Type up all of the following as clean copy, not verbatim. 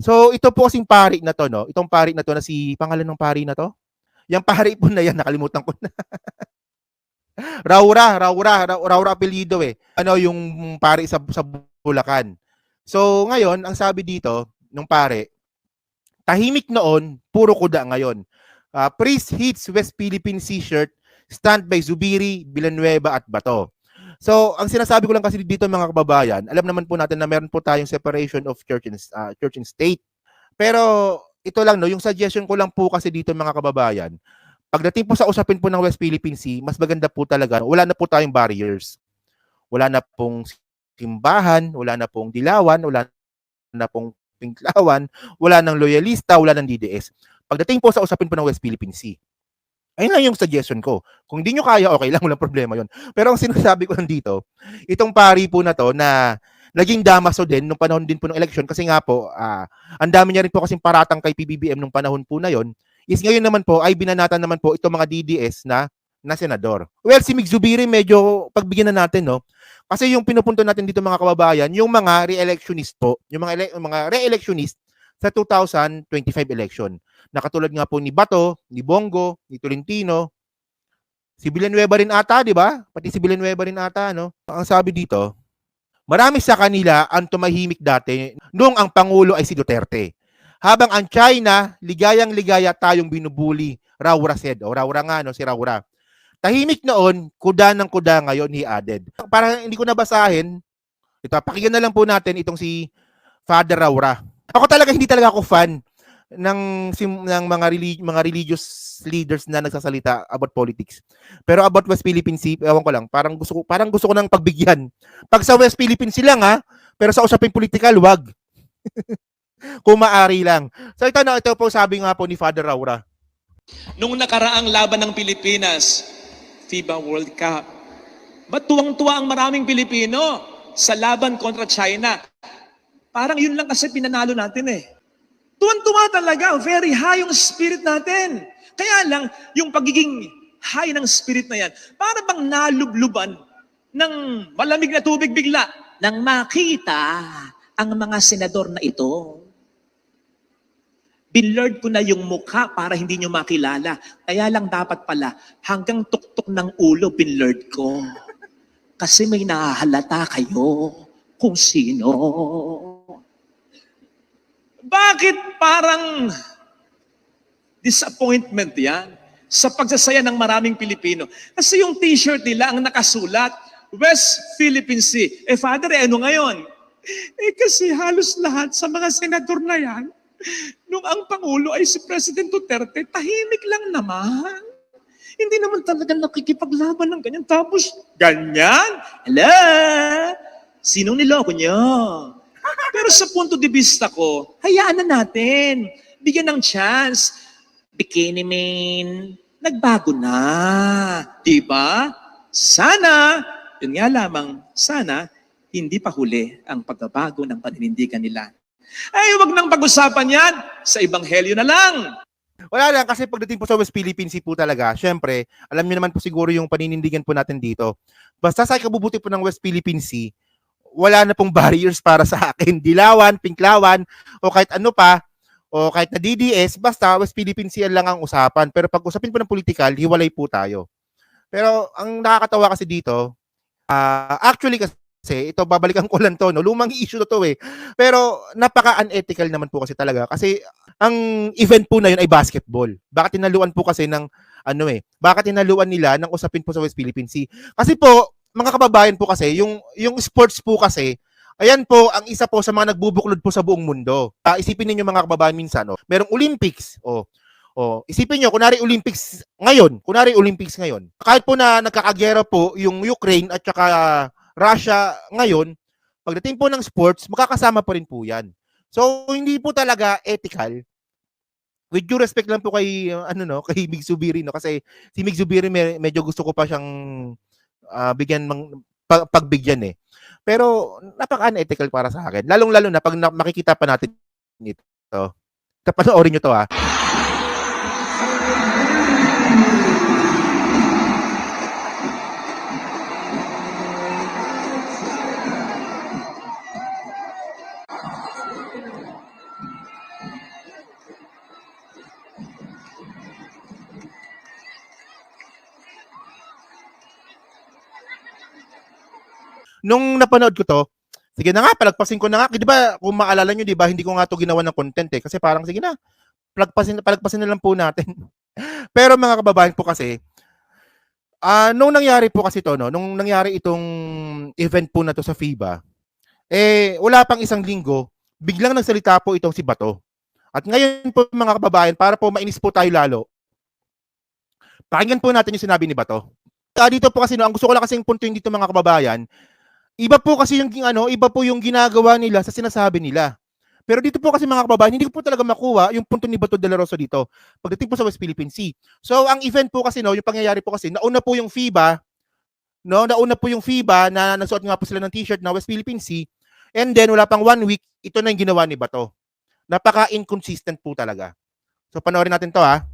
So ito po kasing pari na to, no? Itong pari na to na si pangalan ng pari na to? Yung pari po na yan, nakalimutan ko na. Raura apelyido eh. Ano yung pari sa Bulacan. So ngayon, ang sabi dito nung pare, tahimik noon, puro kuda ngayon. Priest hits West Philippine Sea shirt, stand by Zubiri, Villanueva at Bato. So, ang sinasabi ko lang kasi dito mga kababayan, alam naman po natin na meron po tayong separation of church and state. Pero ito lang no, yung suggestion ko lang po kasi dito mga kababayan, pagdating po sa usapin po ng West Philippine Sea, mas maganda po talaga, wala na po tayong barriers. Wala na pong simbahan, wala na pong dilawan, wala na pong pinklawan, wala nang loyalista, wala nang DDS. Pagdating po sa usapin po ng West Philippine Sea, ayun lang yung suggestion ko. Kung hindi nyo kaya, okay lang, walang problema yon. Pero ang sinasabi ko lang dito, itong pari po na to na naging damaso din nung panahon din po ng eleksyon kasi nga po, ang dami niya rin po kasing paratang kay PBBM nung panahon po na yon, is ngayon naman po ay binanatan naman po itong mga DDS na senador. Well, si Mig Zubiri medyo pagbigyan na natin, no? Kasi yung pinupunto natin dito mga kababayan, yung mga re-electionist po, yung mga re-electionist sa 2025 election. Nakatulad nga po ni Bato, ni Bongo, ni Tolentino, si Villanueva rin ata, di ba? Pati si Villanueva rin ata, no? Ang sabi dito, marami sa kanila ang tumahimik dati noong ang Pangulo ay si Duterte. Habang ang China, ligayang-ligaya tayong binubuli. Raura said. O Raura nga, no? Si Raura. Tahimik noon, kuda ng kuda ngayon, he added. Para hindi ko nabasahin, ito, pakinggan na lang po natin itong si Father Raura. Ako talaga, hindi talaga ako fan ng mga religious leaders na nagsasalita about politics. Pero about West Philippine Sea, ewan ko lang, parang gusto ko nang pagbigyan. Pag sa West Philippine Sea lang pero sa usaping political, wag. Kung maaari lang. So ito po sabi nga po ni Father Raura. Nung nakaraang laban ng Pilipinas, FIBA World Cup, ba't tuwang-tuwa ang maraming Pilipino sa laban kontra China? Parang yun lang kasi pinanalo natin eh. Tuwan-tuwa talaga, very high yung spirit natin. Kaya lang, yung pagiging high ng spirit na yan, para bang nalubluban ng malamig na tubig bigla. Nang makita ang mga senador na ito, binlurred ko na yung mukha para hindi nyo makilala. Kaya lang dapat pala, hanggang tuktok ng ulo, binlurred ko. Kasi may nahahalata kayo kung sino. Bakit parang disappointment yan sa pagsasaya ng maraming Pilipino? Kasi yung t-shirt nila ang nakasulat, West Philippine Sea. Father, ano ngayon? Kasi halos lahat sa mga senador na yan, nung ang Pangulo ay si President Duterte, tahimik lang naman. Hindi naman talaga nakikipaglaban ng ganyan. Tapos, ganyan? Hello? Sinong niloko nyo? Pero sa punto de vista ko, hayaan na natin. Bigyan ng chance. Bikini Man, nagbago na. Diba? Sana, yun nga lamang, sana, hindi pa huli ang pagbabago ng paninindigan nila. Ay, wag nang pag-usapan yan. Sa Ebanghelyo na lang. Wala lang, kasi pagdating po sa West Philippine Sea po talaga, syempre, alam niyo naman po siguro yung paninindigan po natin dito. Basta sa ikabubuti po ng West Philippine Sea, wala na pong barriers para sa akin. Dilawan, pinklawan, o kahit ano pa, o kahit na DDS, basta West Philippine Sea lang ang usapan. Pero pag usapin po ng political, hiwalay po tayo. Pero ang nakakatawa kasi dito, actually kasi, ito babalikan ko lang to, no? Lumang issue to eh. Pero napaka-unethical naman po kasi talaga. Kasi ang event po na yun ay basketball. Baka tinaluan po kasi ng, baka tinaluan nila ng usapin po sa West Philippine Sea. Kasi po, mga kababayan po kasi, yung sports po kasi, ayan po, ang isa po sa mga nagbubuklod po sa buong mundo. Isipin niyo mga kababayan minsan, merong Olympics, isipin niyo, kunwari Olympics ngayon. Kahit po na nagkakagera po yung Ukraine at saka Russia ngayon, pagdating po ng sports, makakasama pa rin po yan. So, hindi po talaga ethical. With due respect lang po kay, kay Mig Zubiri, no? Kasi si Mig Zubiri medyo gusto ko pa siyang pagbigyan eh. Pero napaka-unethical para sa akin. Lalong-lalo na pag makikita pa natin ito. Panoorin nyo to nung napanood ko to, sige na nga, palagpasin ko na nga. Di ba, kung maalala nyo, di ba, hindi ko nga to ginawa ng content eh. Kasi parang, sige na, palagpasin na lang po natin. Pero mga kababayan po kasi, nung nangyari po kasi to, no, nung nangyari itong event po na to sa FIBA, wala pang isang linggo, biglang nagsalita po itong si Bato. At ngayon po mga kababayan, para po mainis po tayo lalo, pakinggan po natin yung sinabi ni Bato. Dito po kasi, no, ang gusto ko lang kasing puntuin dito mga kababayan, iba po kasi yung iba po yung ginagawa nila sa sinasabi nila. Pero dito po kasi mga kababayan, hindi ko po talaga makuha yung punto ni Bato de la Rosa dito pagdating po sa West Philippine Sea. So ang event po kasi, no, yung pangyayari po kasi, nauna po yung FIBA, no, nauna po yung FIBA na nagsuot nga po sila ng t-shirt na West Philippine Sea, and then wala pang 1 week, ito na yung ginawa ni Bato. Napaka-inconsistent po talaga. So panoorin natin to, ha.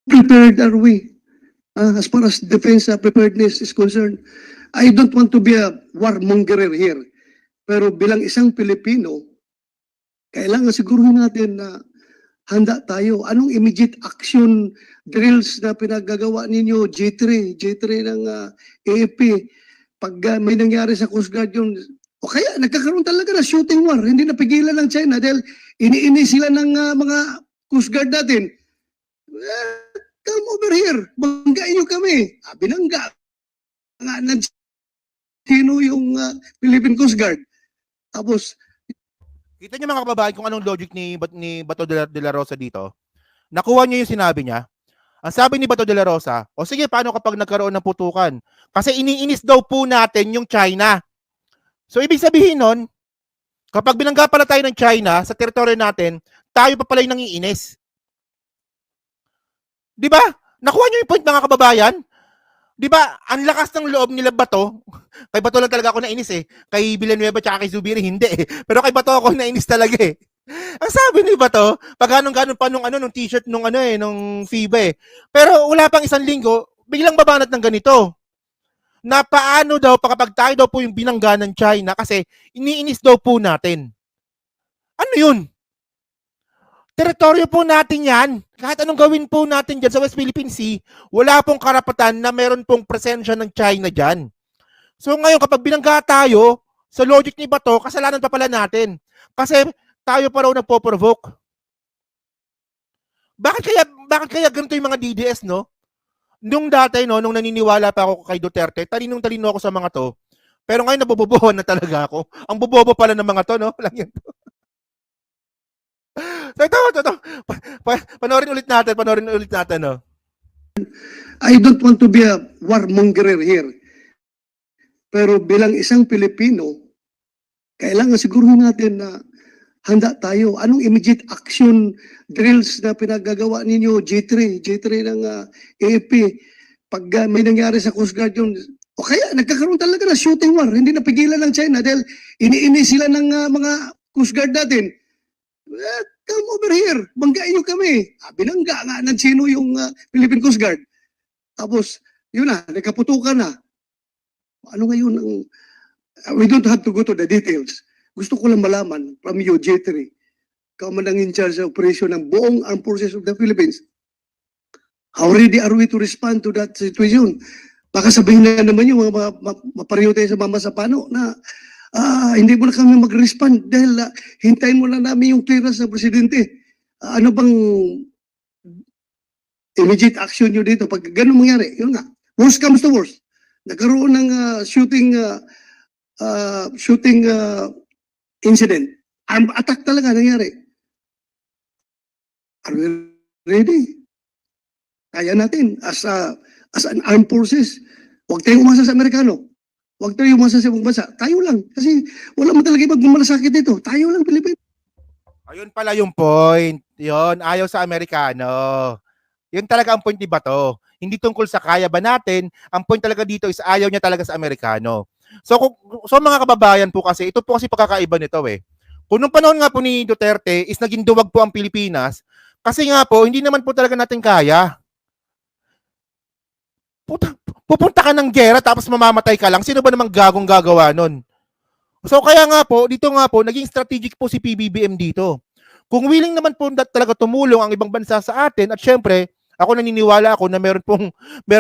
Prepared are we as far as defense preparedness is concerned? I don't want to be a warmongerer here. Pero bilang isang Pilipino, kailangan siguruhin natin na handa tayo. Anong immediate action drills na pinagagawa ninyo, J3 ng AFP, pag may nangyari sa Coast Guard yun, o kaya nagkakaroon talaga na shooting war, hindi napigilan ng China dahil iniini sila ng mga Coast Guard natin. Come over here, banggain nyo kami. Binangga nga ng sino yung Philippine Coast Guard. Tapos, Kita niyo mga kababayan kung anong logic ni Bato de la Rosa dito. Nakuha niyo yung sinabi niya. Ang sabi ni Bato de la Rosa, o sige, paano kapag nagkaroon ng putukan? Kasi iniinis daw po natin yung China. So ibig sabihin nun, kapag binangga pala tayo ng China sa teritoryo natin, tayo pa pala yung nangiinis. Di ba? Nakuha niyo yung point mga kababayan? Di ba? Ang lakas ng loob nila Bato. Kay Bato lang talaga ako nainis eh. Kay Villanueva tsaka kay Zubiri hindi eh. Pero kay Bato ako nainis talaga eh. Ang sabi ni Bato, pag ganun pa nung t-shirt nung nung FIBA eh. Pero wala pang isang linggo, biglang babanat ng ganito. Na paano daw kapag tayo daw po yung binangga ng China kasi iniinis daw po natin. Ano yun? Teritoryo po natin yan. Kahit anong gawin po natin dyan sa West Philippine Sea, wala pong karapatan na meron pong presensya ng China dyan. So ngayon, kapag binangga tayo, sa logic ni Bato, kasalanan pa pala natin. Kasi tayo pa raw nagpo-provoke. Bakit kaya ganito yung mga DDS, no? Nung dati, no, nung naniniwala pa ako kay Duterte, talinong-talino ako sa mga to. Pero ngayon, nabobobohan na talaga ako. Ang bobobo pala ng mga to, no? Lang yan. So ito. Panoorin ulit natin, no? I don't want to be a warmongerer here. Pero bilang isang Pilipino, kailangan siguruhin natin na handa tayo. Anong immediate action drills na pinagagawa ninyo, J3 ng AFP, pag may nangyari sa Coast Guard yun, o kaya nagkakaroon talaga na shooting war, hindi napigilan ng China dahil iniini sila ng mga Coast Guard natin. Come over here, banggain nyo kami. Binangga nga ng sino yung Philippine Coast Guard. Tapos, yun na, nagkaputukan na. Ano ngayon ang... we don't have to go to the details. Gusto ko lang malaman from you, J3, kamanang in charge sa operation ng buong armed forces of the Philippines. How ready are we to respond to that situation? Baka sabihin na naman yung mga mapareho tayo sa Mama Sapano na hindi mo na kami mag-respond dahil hintayin mo na namin yung clearance ng presidente. Ano bang immediate action nyo dito? Pag ganun mangyari, yun nga. Worst comes to worst. Nagkaroon ng shooting incident. Armed attack talaga nangyari. Are we ready? Kaya natin as an armed forces. Huwag tayong umasa sa Amerikano. Huwag tayong umasa sa ibang bansa. Tayo lang. Kasi wala mo talaga magmamalasakit dito. Tayo lang, Pilipino. Ayun pala yung point. Yun, ayaw sa Amerikano. Yun talaga ang point ni Bato. Hindi tungkol sa kaya ba natin, ang point talaga dito is ayaw niya talaga sa Amerikano. So mga kababayan po kasi, ito po kasi pagkakaiba nito eh. Kung nung panahon nga po ni Duterte is naging duwag po ang Pilipinas, kasi nga po, hindi naman po talaga natin kaya. Pupunta ka ng gera tapos mamamatay ka lang, sino ba namang gagong gagawa nun? So kaya nga po, dito nga po, naging strategic po si PBBM dito. Kung willing naman po talaga tumulong ang ibang bansa sa atin, at syempre, ako naniniwala ako na meron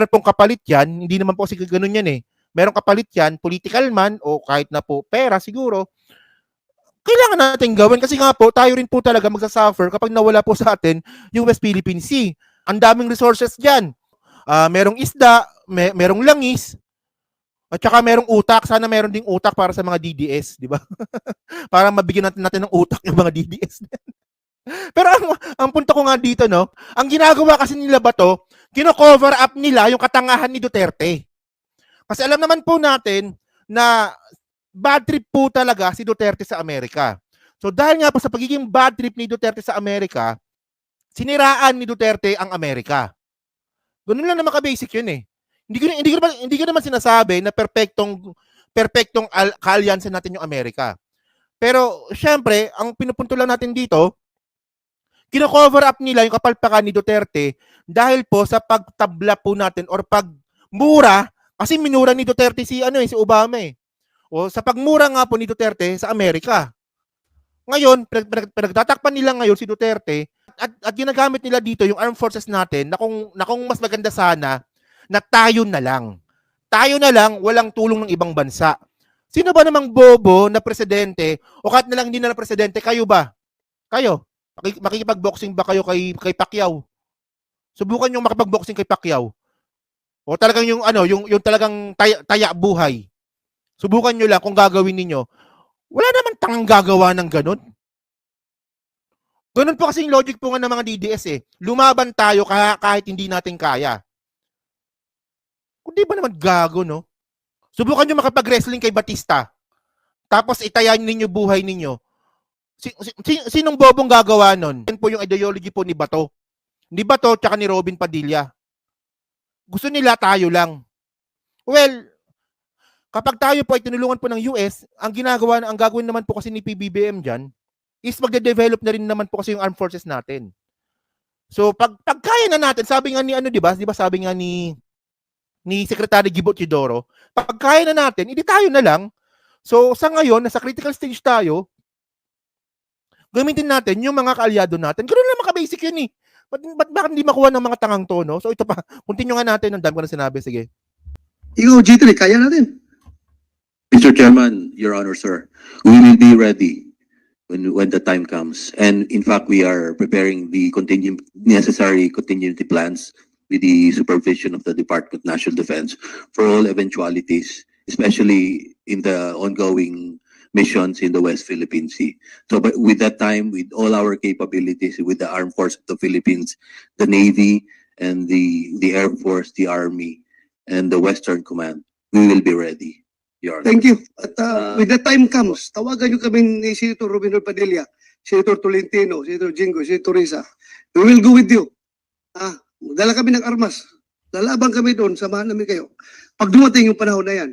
pong kapalit yan, hindi naman po kasi ganun yan eh. merong kapalit yan, political man o kahit na po pera siguro, kailangan natin gawin kasi nga po, tayo rin po talaga magsasuffer kapag nawala po sa atin yung West Philippine Sea. Ang daming resources dyan. Merong isda, merong langis, at saka merong utak. Sana meron ding utak para sa mga DDS, di ba? Para mabigyan natin ng utak yung mga DDS. Pero ang punto ko nga dito, no, ang ginagawa kasi nila ba to, kino-cover up nila yung katangahan ni Duterte. Kasi alam naman po natin na bad trip po talaga si Duterte sa Amerika. So dahil nga po sa pagiging bad trip ni Duterte sa Amerika, siniraan ni Duterte ang Amerika. Ganun lang naman ka-basic yun eh. Hindi ko naman sinasabi na perpektong kaalyansa natin yung Amerika. Pero syempre, ang pinupunto lang natin dito, kino-cover up nila yung kapalpakan ni Duterte dahil po sa pagtabla po natin or pagmura, kasi minura ni Duterte si Obama eh. O sa pagmura nga po ni Duterte sa Amerika. Ngayon, pinagtatakpan nila ngayon si Duterte at ginagamit nila dito yung armed forces natin na kung mas maganda sana na tayo na lang. Tayo na lang, walang tulong ng ibang bansa. Sino ba namang bobo na presidente o kahit na lang hindi na presidente, kayo ba? Kayo? Makikipag-boxing ba kayo kay Pacquiao? Subukan yung makipag-boxing kay Pacquiao. O talagang yung talagang taya buhay. Subukan nyo lang kung gagawin ninyo. Wala naman tangang gagawa ng ganun. Ganun po kasi yung logic po nga ng mga DDS eh. Lumaban tayo kahit hindi natin kaya. Kung di ba naman gago, no? Subukan nyo makapag-wrestling kay Batista. Tapos itayan ninyo buhay ninyo. Sinong bobong gagawa nun? Yan po yung ideology po ni Bato. Ni Bato tsaka ni Robin Padilla. Gusto nila tayo lang. Well, kapag tayo po ay tinulungan po ng US, ang gagawin naman po kasi ni PBBM dyan, is magde-develop na rin naman po kasi yung armed forces natin. So, pag kaya na natin, sabi nga ni di ba sabi nga ni Secretary Gibo Chidoro, pag kaya na natin, hindi tayo na lang. So, sa ngayon, nasa critical stage tayo, gamitin natin yung mga kaalyado natin. Ganoon lang maka-basic yun eh. Bakit hindi makuha ng mga tangang tono? So, ito pa, continue nga natin, ang dami ko na sinabi, sige. Ikaw, G3, kaya natin. Mr. Chairman, Your Honor, sir, we will be ready when the time comes. And in fact, we are preparing the necessary contingency plans with the supervision of the Department of National Defense for all eventualities, especially in the ongoing missions in the West Philippine Sea. So but with that time, with all our capabilities, with the Armed Forces of the Philippines, the Navy, and the Air Force, the Army, and the Western Command, we will be ready. Thank you. At with the time comes, tawagan nyo kami ni Senator Robin Padilla, Senator Tolentino, Senator Jingo, Senator Risa. We will go with you. Dala kami ng armas. Lalaban kami doon, samahan namin kayo. Pag dumating yung panahon na yan,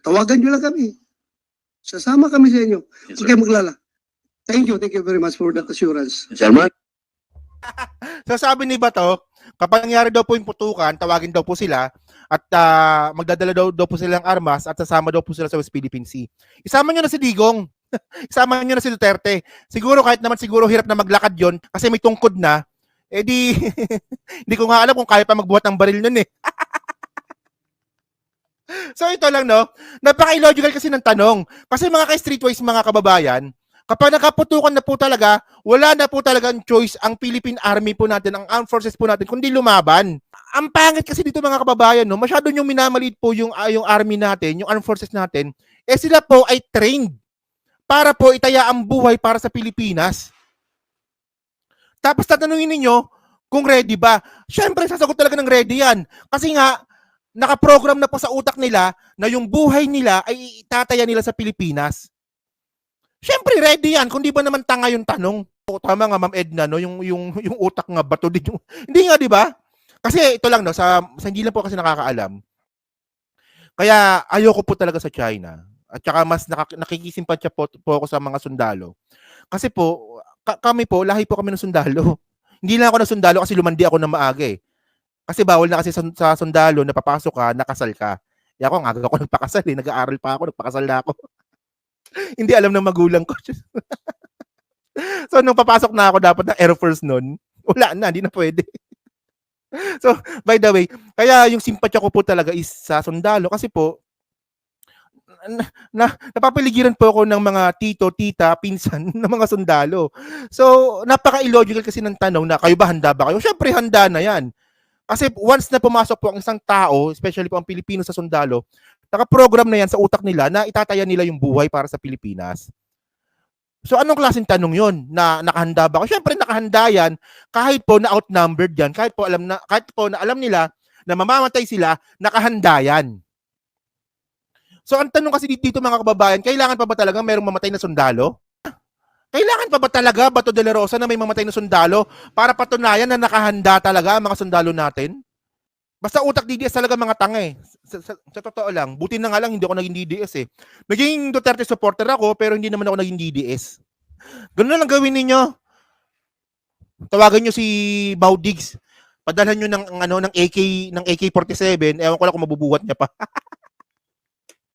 tawagan nyo lang kami. Sasama kami sa inyo. Yes, Huwag kayo maglala. Thank you very much for that assurance. Chairman? So sabi ni Bato, kapag nangyari daw po yung putukan, tawagin daw po sila at magdadala daw po silang armas at sasama daw po sila sa West Philippine Sea. Isama nyo na si Digong. Isama nyo na si Duterte. Siguro kahit naman siguro hirap na maglakad yon kasi may tungkod na, di hindi ko nga alam kung kaya pa magbuhat ng baril nun eh. So ito lang no, napaka-illogical kasi ng tanong. Kasi mga ka-streetwise mga kababayan, kapag nakaputukan na po talaga, wala na po talagang choice ang Philippine Army po natin, ang armed forces po natin, kundi lumaban. Ang pangit kasi dito mga kababayan, no, masyado yung minamaliit po yung army natin, yung armed forces natin, sila po ay trained para po itaya ang buhay para sa Pilipinas. Tapos tatanungin ninyo kung ready ba. Siyempre, sasagot talaga ng ready yan. Kasi nga, nakaprogram na po sa utak nila na yung buhay nila ay itataya nila sa Pilipinas. Siyempre, ready yan. Kung di ba naman tanga yung tanong. O, tama nga, Ma'am Edna, no? Yung utak nga, bato din yung... Hindi nga, di ba? Kasi ito lang, no? Sa hindi lang po kasi nakakaalam. Kaya ayoko po talaga sa China. At saka mas nakikisimpatya po ako sa mga sundalo. Kasi po, kami po, lahi po kami ng sundalo. Hindi lang ako ng sundalo kasi lumandi ako ng maaga eh. Kasi bawal na kasi sa sundalo na papasok ka, nakasal ka. Kaya ako, ang aga ako nagpakasal eh. Nag-aaral pa ako, nagpakasal na ako. Hindi alam ng magulang ko. So, nung papasok na ako dapat ng Air Force nun, wala na, hindi na pwede. So, by the way, kaya yung simpatya ko po talaga is sa sundalo kasi po, napapaligiran po ako ng mga tito, tita, pinsan ng mga sundalo. So, napaka-illogical kasi ng tanong na kayo ba handa ba kayo? Syempre handa na yan. Kasi once na pumasok po ang isang tao, especially po ang Pilipino sa sundalo, naka-program na yan sa utak nila na itataya nila yung buhay para sa Pilipinas. So anong klaseng tanong 'yon? Na nakahanda ba ako? Syempre nakahanda 'yan kahit po na outnumbered 'yan, kahit po na alam nila na mamamatay sila, nakahanda 'yan. So ang tanong kasi dito mga kababayan, kailangan pa ba talaga mayroong mamatay na sundalo? Kailangan pa ba talaga Bato de la Rosa na may mamatay na sundalo para patunayan na nakahanda talaga ang mga sundalo natin? Basta utak DDS talaga mga tanga eh. Sa totoo lang, buti na nga lang hindi ako naging DDS eh. Naging Duterte supporter ako pero hindi naman ako naging DDS. Ganun na lang gawin ninyo. Tawagan nyo si Baudigs. Padalhan nyo ng AK47. Ewan ko lang kung mabubuhat niya pa.